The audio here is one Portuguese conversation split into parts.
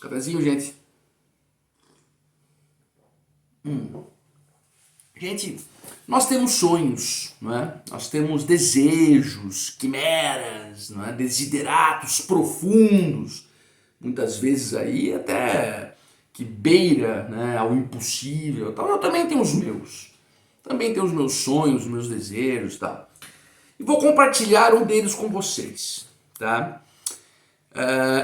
Cafezinho, gente. Gente, nós temos sonhos, não é? Nós temos desejos, quimeras, não é? Desideratos profundos, muitas vezes aí até que beira, né, ao impossível. Então, eu também tenho os meus. Também tenho os meus sonhos, os meus desejos e tal. E vou compartilhar um deles com vocês, tá?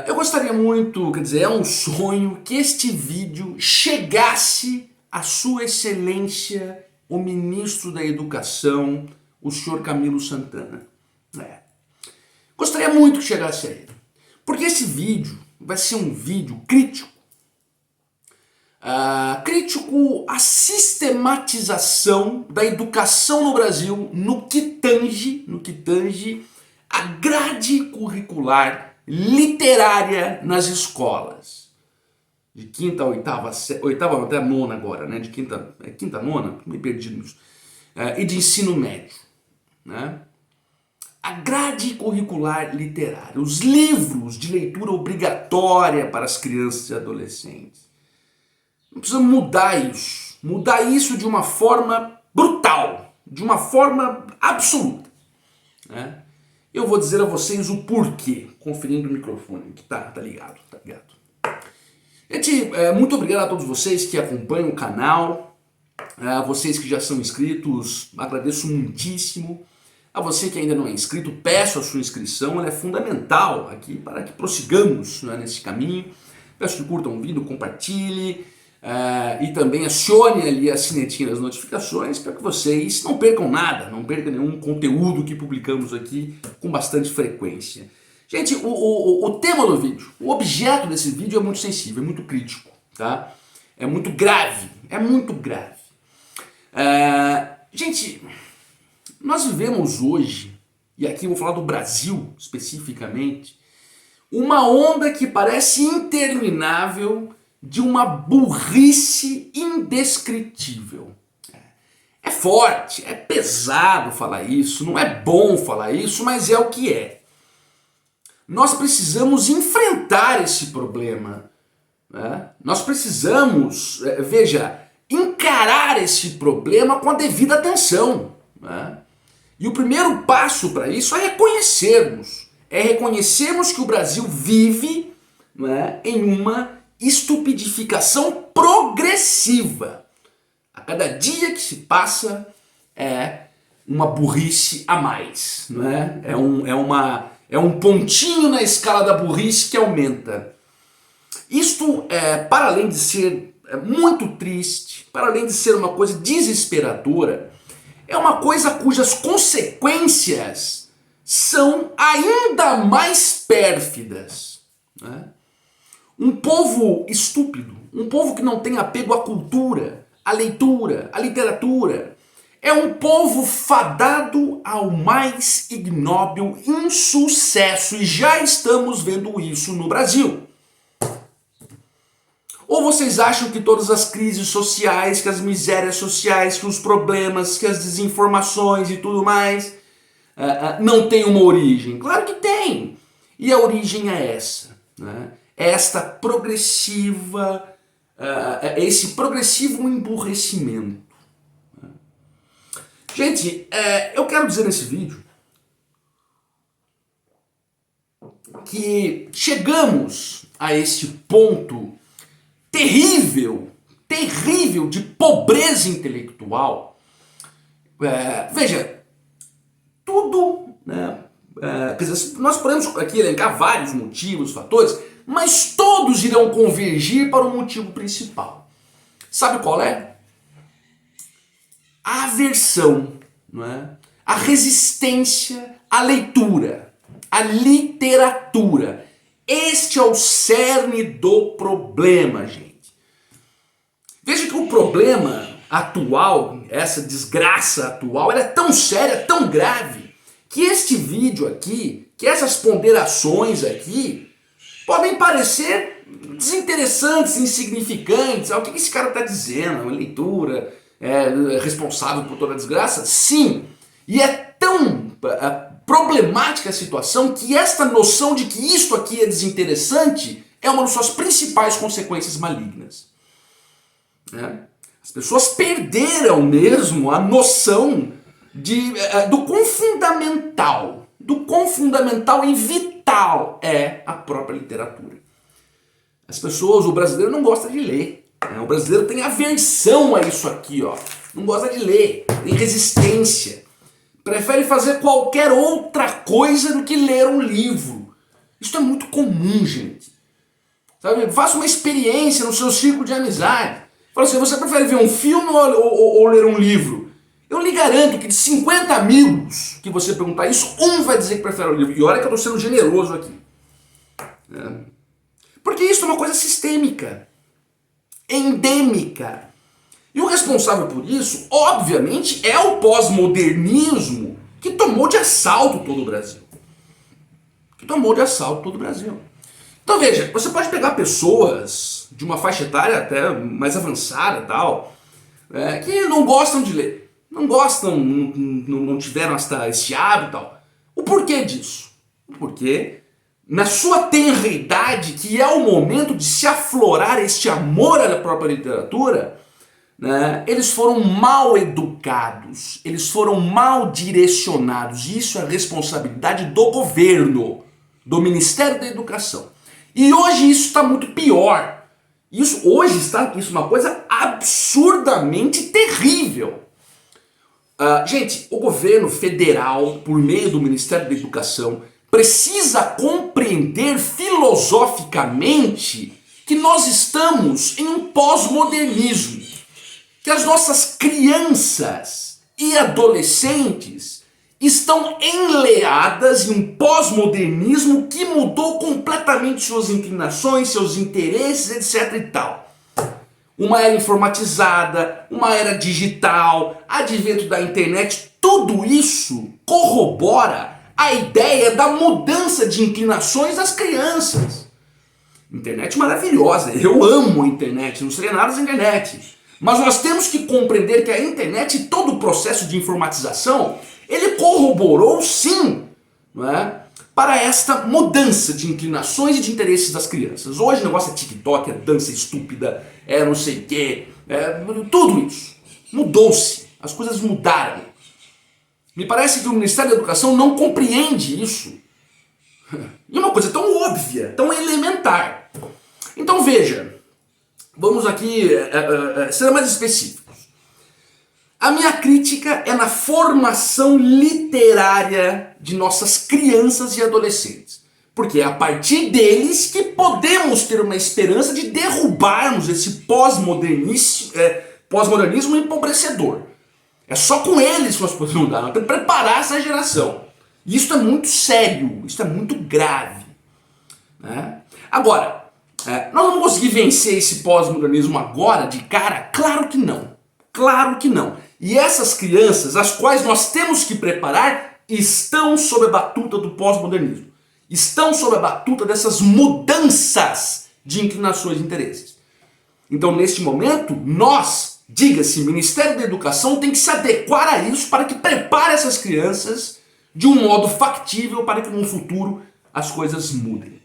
Eu gostaria muito, quer dizer, é um sonho que este vídeo chegasse à sua excelência, o ministro da Educação, o senhor Camilo Santana. Gostaria muito que chegasse a ele, porque esse vídeo vai ser um vídeo crítico, crítico à sistematização da educação no Brasil no que tange a grade curricular literária nas escolas. De quinta a oitava até a nona agora, né? De quinta a nona, me perdi nisso. E de ensino médio, né? A grade curricular literária, os livros de leitura obrigatória para as crianças e adolescentes. Não precisamos mudar isso de uma forma brutal, de uma forma absoluta, né? Eu vou dizer a vocês o porquê, conferindo o microfone, que tá ligado, tá ligado. Gente, muito obrigado a todos vocês que acompanham o canal, a vocês que já são inscritos, agradeço muitíssimo. A você que ainda não é inscrito, peço a sua inscrição, ela é fundamental aqui para que prossigamos, né, nesse caminho. Peço que curtam o vídeo, compartilhe e também acione ali a sinetinha das notificações para que vocês não percam nada, não percam nenhum conteúdo que publicamos aqui com bastante frequência. Gente, o tema do vídeo, o objeto desse vídeo é muito sensível, é muito crítico, tá? É muito grave, é muito grave. Gente, nós vivemos hoje, e aqui eu vou falar do Brasil especificamente, uma onda que parece interminável de uma burrice indescritível. É forte, é pesado falar isso, não é bom falar isso, mas é o que é. Nós precisamos enfrentar esse problema, né? Nós precisamos, encarar esse problema com a devida atenção, né? E o primeiro passo para isso é reconhecermos que o Brasil vive, né, em uma estupidificação progressiva. A cada dia que se passa é uma burrice a mais, né? É um pontinho na escala da burrice que aumenta. Isto, para além de ser muito triste, para além de ser uma coisa desesperadora, é uma coisa cujas consequências são ainda mais pérfidas, né? Um povo estúpido, um povo que não tem apego à cultura, à leitura, à literatura, é um povo fadado ao mais ignóbil insucesso e já estamos vendo isso no Brasil. Ou vocês acham que todas as crises sociais, que as misérias sociais, que os problemas, que as desinformações e tudo mais não têm uma origem? Claro que tem! E a origem é essa, né? Esse progressivo emburrecimento. Gente, eu quero dizer nesse vídeo que chegamos a esse ponto terrível de pobreza intelectual. Veja, tudo, né, quer dizer, nós podemos aqui elencar vários motivos, fatores, mas todos irão convergir para o motivo principal. Sabe qual é? A aversão, não é? A resistência à leitura, à literatura. Este é o cerne do problema, gente. Veja que o problema atual, essa desgraça atual, ela é tão séria, tão grave, que este vídeo aqui, que essas ponderações aqui, podem parecer desinteressantes, insignificantes. O que esse cara está dizendo? Uma leitura responsável por toda a desgraça? Sim, e é tão problemática a situação que esta noção de que isto aqui é desinteressante é uma das suas principais consequências malignas. Né? As pessoas perderam mesmo a noção do quão fundamental e vital é a própria literatura. As pessoas, o brasileiro não gosta de ler. Né? O brasileiro tem aversão a isso aqui, ó. Não gosta de ler, tem resistência. Prefere fazer qualquer outra coisa do que ler um livro. Isso é muito comum, gente. Sabe? Faça uma experiência no seu círculo de amizade. Fala assim, você prefere ver um filme ou ler um livro? Eu lhe garanto que de 50 amigos que você perguntar isso, um vai dizer que prefere o livro. E olha que eu estou sendo generoso aqui. Porque isso é uma coisa sistêmica, endêmica. E o responsável por isso, obviamente, é o pós-modernismo que tomou de assalto todo o Brasil. Então veja, você pode pegar pessoas de uma faixa etária até mais avançada e tal, que não gostam de ler. Não gostam, não tiveram esse hábito e tal. O porquê disso? Porque na sua tenra idade, que é o momento de se aflorar este amor à própria literatura, né, eles foram mal educados, eles foram mal direcionados. E isso é responsabilidade do governo, do Ministério da Educação. E hoje isso está muito pior. Isso é uma coisa absurdamente terrível. Gente, o governo federal, por meio do Ministério da Educação, precisa compreender filosoficamente que nós estamos em um pós-modernismo. Que as nossas crianças e adolescentes estão enleadas em um pós-modernismo que mudou completamente suas inclinações, seus interesses, etc. e tal. Uma era informatizada, uma era digital, advento da internet, tudo isso corrobora a ideia da mudança de inclinações das crianças. Internet maravilhosa, eu amo a internet, não seria nada sem internet. Mas nós temos que compreender que a internet e todo o processo de informatização, ele corroborou sim, não é, para esta mudança de inclinações e de interesses das crianças. Hoje o negócio é TikTok, é dança estúpida, é não sei o quê, tudo isso. Mudou-se, as coisas mudaram. Me parece que o Ministério da Educação não compreende isso. E uma coisa tão óbvia, tão elementar. Então veja, vamos aqui ser mais específicos. A minha crítica é na formação literária de nossas crianças e adolescentes. Porque é a partir deles que podemos ter uma esperança de derrubarmos esse pós-modernismo empobrecedor. É só com eles que nós podemos mudar, nós temos que preparar essa geração. E isso é muito sério, isso é muito grave. Né? Agora, nós vamos conseguir vencer esse pós-modernismo agora, de cara? Claro que não. Claro que não. E essas crianças, as quais nós temos que preparar, estão sob a batuta do pós-modernismo. Estão sob a batuta dessas mudanças de inclinações e interesses. Então, neste momento, nós, diga-se, Ministério da Educação tem que se adequar a isso para que prepare essas crianças de um modo factível para que no futuro as coisas mudem.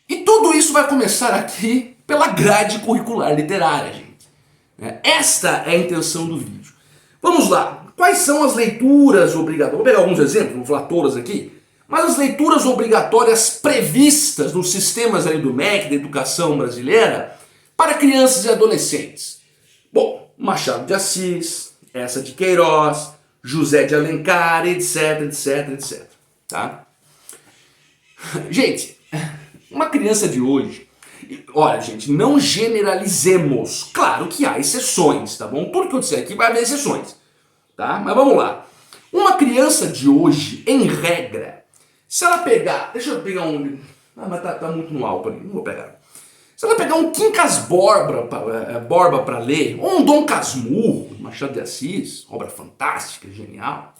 E tudo isso vai começar aqui pela grade curricular literária, gente. Esta é a intenção do vídeo. Vamos lá. Quais são as leituras obrigatórias? Vou pegar alguns exemplos, não vou falar todas aqui. Mas as leituras obrigatórias previstas nos sistemas aí do MEC, da educação brasileira, para crianças e adolescentes. Bom, Machado de Assis, essa de Queiroz, José de Alencar, etc, etc, etc. Tá? Gente, uma criança de hoje... Olha, gente, não generalizemos. Claro que há exceções, tá bom? Tudo que eu disser aqui vai haver exceções, tá? Mas vamos lá. Uma criança de hoje, em regra, se ela pegar... Deixa eu pegar um... mas tá muito no alto ali, não vou pegar. Se ela pegar um Quincas Borba para ler, ou um Dom Casmurro, Machado de Assis, obra fantástica, genial,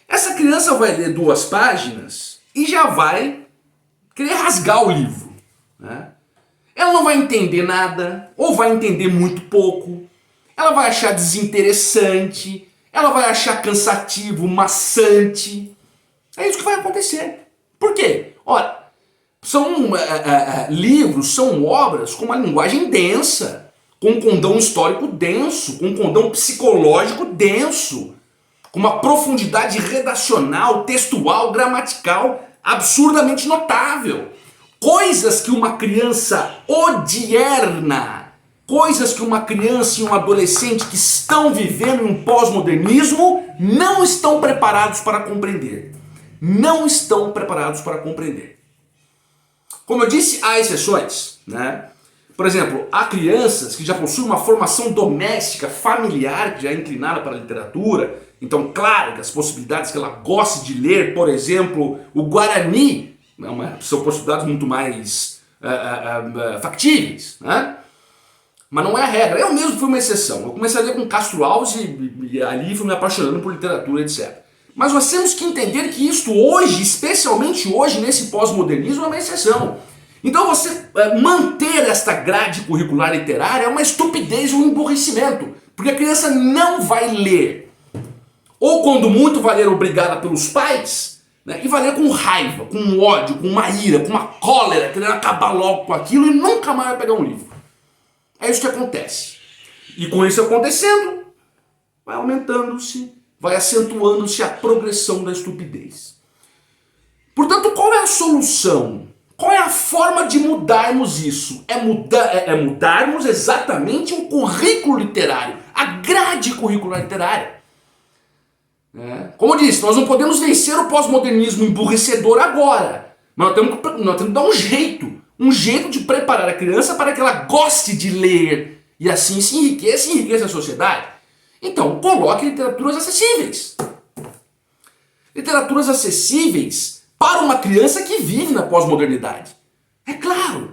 essa criança vai ler 2 páginas e já vai querer rasgar o livro, né? Ela não vai entender nada, ou vai entender muito pouco, ela vai achar desinteressante, ela vai achar cansativo, maçante, É isso que vai acontecer. Por quê? Olha, são livros, são obras com uma linguagem densa, com um condão histórico denso, com um condão psicológico denso, com uma profundidade redacional, textual, gramatical absurdamente notável. Coisas que uma criança odierna, coisas que uma criança e um adolescente que estão vivendo um pós-modernismo não estão preparados para compreender. Não estão preparados para compreender. Como eu disse, há exceções, né? Por exemplo, há crianças que já possuem uma formação doméstica, familiar, que já é inclinada para a literatura. Então, claro que as possibilidades que ela goste de ler, por exemplo, o Guarani, são possibilidades muito mais factíveis, né? Mas não é a regra. Eu mesmo fui uma exceção. Eu comecei a ler com Castro Alves e ali fui me apaixonando por literatura, etc. Mas nós temos que entender que isto hoje, especialmente hoje, nesse pós-modernismo, é uma exceção. Então você manter esta grade curricular literária é uma estupidez, um emburrecimento. Porque a criança não vai ler. Ou quando muito vai ler obrigada pelos pais, né, e vai ler com raiva, com ódio, com uma ira, com uma cólera, querendo acabar logo com aquilo e nunca mais vai pegar um livro. É isso que acontece. E com isso acontecendo, vai aumentando-se, vai acentuando-se a progressão da estupidez. Portanto, qual é a solução? Qual é a forma de mudarmos isso? É mudarmos exatamente o currículo literário, a grade curricular literária. Como eu disse, nós não podemos vencer o pós-modernismo emburrecedor agora. Nós temos que dar um jeito de preparar a criança para que ela goste de ler e assim se enriqueça a sociedade. Então, coloque literaturas acessíveis. Literaturas acessíveis para uma criança que vive na pós-modernidade. É claro,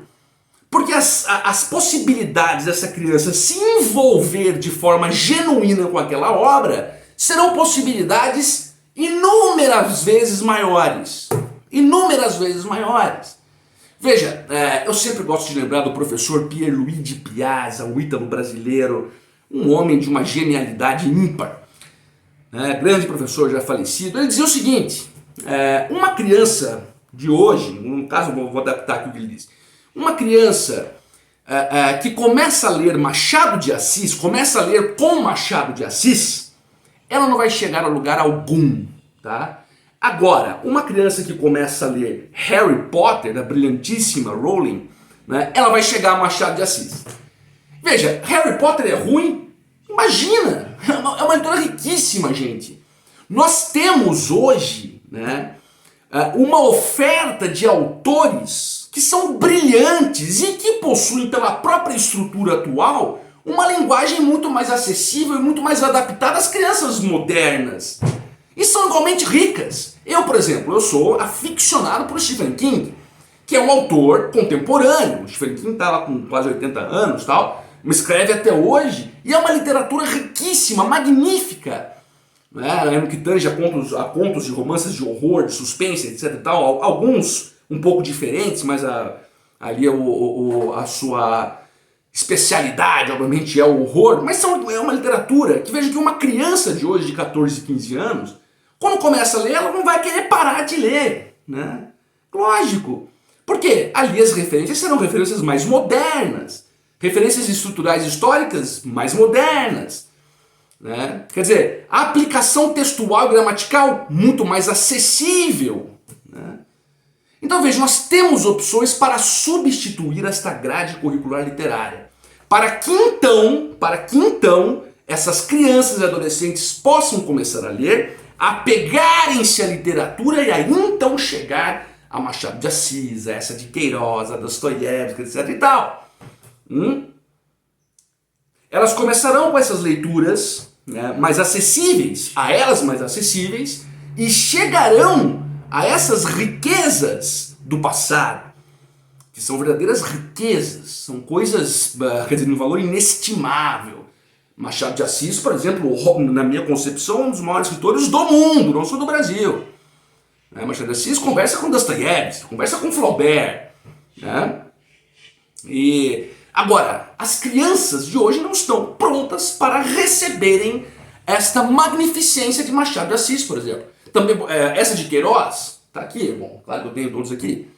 porque as possibilidades dessa criança se envolver de forma genuína com aquela obra serão possibilidades inúmeras vezes maiores. Inúmeras vezes maiores. Veja, eu sempre gosto de lembrar do professor Pierre-Louis de Piazza, um ítalo brasileiro, um homem de uma genialidade ímpar. Grande professor já falecido. Ele dizia o seguinte, uma criança de hoje, no caso vou adaptar aqui o que ele diz, uma criança que começa a ler Machado de Assis, começa a ler com Machado de Assis, ela não vai chegar a lugar algum, tá? Agora, uma criança que começa a ler Harry Potter, da brilhantíssima Rowling, né, ela vai chegar a Machado de Assis. Veja, Harry Potter é ruim? Imagina! É uma leitura riquíssima, gente. Nós temos hoje, né, uma oferta de autores que são brilhantes e que possuem, pela própria estrutura atual, uma linguagem muito mais acessível e muito mais adaptada às crianças modernas. E são igualmente ricas. Eu, por exemplo, eu sou aficionado por Stephen King, que é um autor contemporâneo. O Stephen King está lá com quase 80 anos, tal, me escreve até hoje, e é uma literatura riquíssima, magnífica. No que tange a contos de romances de horror, de suspense, etc. E tal, alguns um pouco diferentes, mas ali a sua especialidade, obviamente, é o horror, mas é uma literatura que, veja que uma criança de hoje, de 14, 15 anos, quando começa a ler, ela não vai querer parar de ler, né? Lógico. Porque ali as referências serão referências mais modernas, referências estruturais históricas mais modernas, né? Quer dizer, a aplicação textual e gramatical muito mais acessível, né? Então veja, nós temos opções para substituir esta grade curricular literária, para que então essas crianças e adolescentes possam começar a ler, apegarem-se à literatura e aí então chegar a Machado de Assis, a essa de Queiroz, a Dostoiévski, etc. e tal. Elas começarão com essas leituras, né, mais acessíveis, a elas mais acessíveis, e chegarão a essas riquezas do passado, que são verdadeiras riquezas, são coisas, quer dizer, de um valor inestimável. Machado de Assis, por exemplo, na minha concepção, um dos maiores escritores do mundo, não só do Brasil. Machado de Assis conversa com Dostoiévski, conversa com Flaubert, né? E agora, as crianças de hoje não estão prontas para receberem esta magnificência de Machado de Assis, por exemplo. Também, essa de Queiroz, tá aqui, bom, claro que eu tenho todos aqui.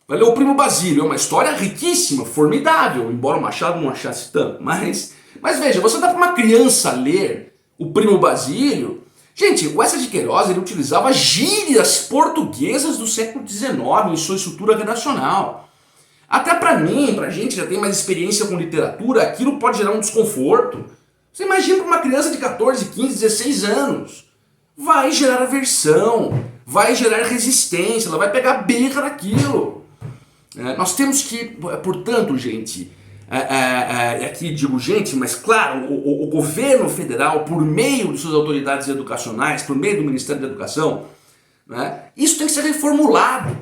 Vai ler O Primo Basílio, é uma história riquíssima, formidável, embora o Machado não achasse tanto. Mas veja, você dá para uma criança ler O Primo Basílio. Gente, o Eça de Queiroz ele utilizava gírias portuguesas do século XIX em sua estrutura redacional. Até pra mim, pra gente que já tem mais experiência com literatura, aquilo pode gerar um desconforto. Você imagina para uma criança de 14, 15, 16 anos. Vai gerar aversão, vai gerar resistência, ela vai pegar birra naquilo. Nós temos que, portanto, gente, aqui digo gente, mas claro, o governo federal, por meio de suas autoridades educacionais, por meio do Ministério da Educação, né, isso tem que ser reformulado.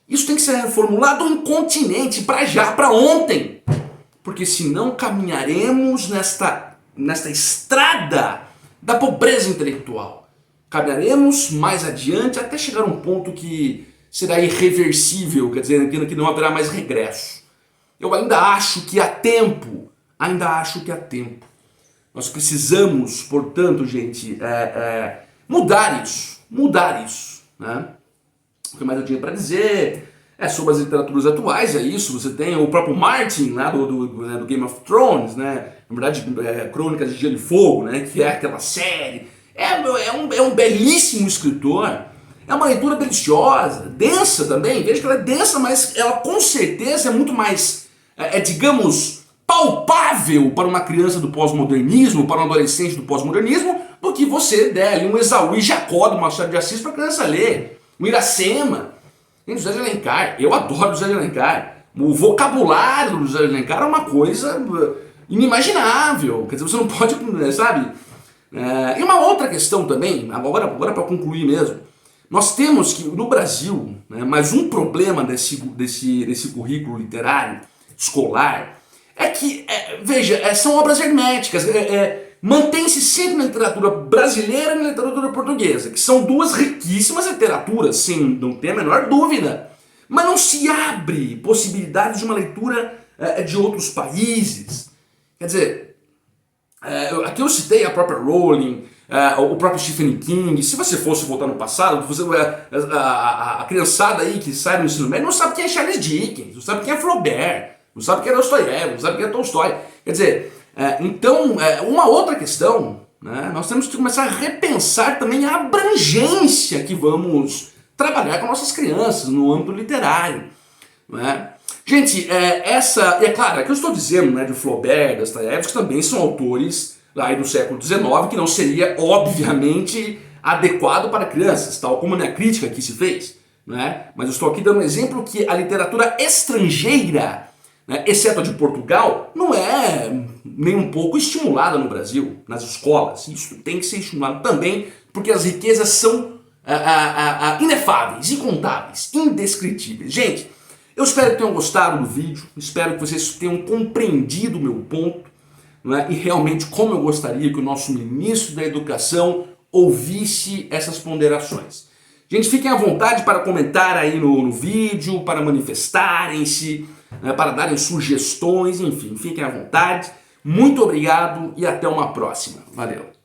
Isso tem que ser reformulado incontinente, para já, para ontem. Porque senão caminharemos nesta estrada da pobreza intelectual. Caminharemos mais adiante até chegar a um ponto que será irreversível, quer dizer, que não haverá mais regresso. Eu ainda acho que há tempo, Nós precisamos, portanto, gente, mudar isso, né? O que mais eu tinha para dizer sobre as literaturas atuais, é isso. Você tem o próprio Martin, lá do Game of Thrones, né? Na verdade, Crônicas de Gelo e Fogo, né? Que é aquela série. É um belíssimo escritor. É uma leitura deliciosa, densa também. Veja que ela é densa, mas ela com certeza é muito mais, digamos, palpável para uma criança do pós-modernismo, para um adolescente do pós-modernismo, do que você der ali um Esaú e Jacó do Machado de Assis para a criança ler. O Iracema, o José de Alencar, eu adoro o José de Alencar. O vocabulário do José de Alencar é uma coisa inimaginável. Quer dizer, você não pode, sabe? E uma outra questão também, agora para concluir mesmo, nós temos que, no Brasil, mais um problema desse currículo literário, escolar, é que, veja, são obras herméticas, mantém-se sempre na literatura brasileira e na literatura portuguesa, que são duas riquíssimas literaturas, sim, não tem a menor dúvida, mas não se abre possibilidade de uma leitura de outros países. Quer dizer, aqui eu citei a própria Rowling, o próprio Stephen King. Se você fosse voltar no passado, a criançada aí que sai do ensino médio não sabe quem é Charles Dickens, não sabe quem é Flaubert, não sabe quem é Dostoiévski, não sabe quem é Tolstói. Quer dizer, então, uma outra questão, né, nós temos que começar a repensar também a abrangência que vamos trabalhar com nossas crianças no âmbito literário. Né? Gente, é claro, aqui eu estou dizendo, né, de Flaubert, Dostoiévski, que também são autores lá do século XIX, que não seria, obviamente, adequado para crianças, tal como a crítica que se fez. Né? Mas eu estou aqui dando um exemplo que a literatura estrangeira, né, exceto a de Portugal, não é nem um pouco estimulada no Brasil, nas escolas. Isso tem que ser estimulado também, porque as riquezas são inefáveis, incontáveis, indescritíveis. Gente, eu espero que tenham gostado do vídeo, espero que vocês tenham compreendido o meu ponto, né, e realmente como eu gostaria que o nosso ministro da Educação ouvisse essas ponderações. Gente, fiquem à vontade para comentar aí no vídeo, para manifestarem-se, para darem sugestões, enfim, fiquem à vontade. Muito obrigado e até uma próxima. Valeu!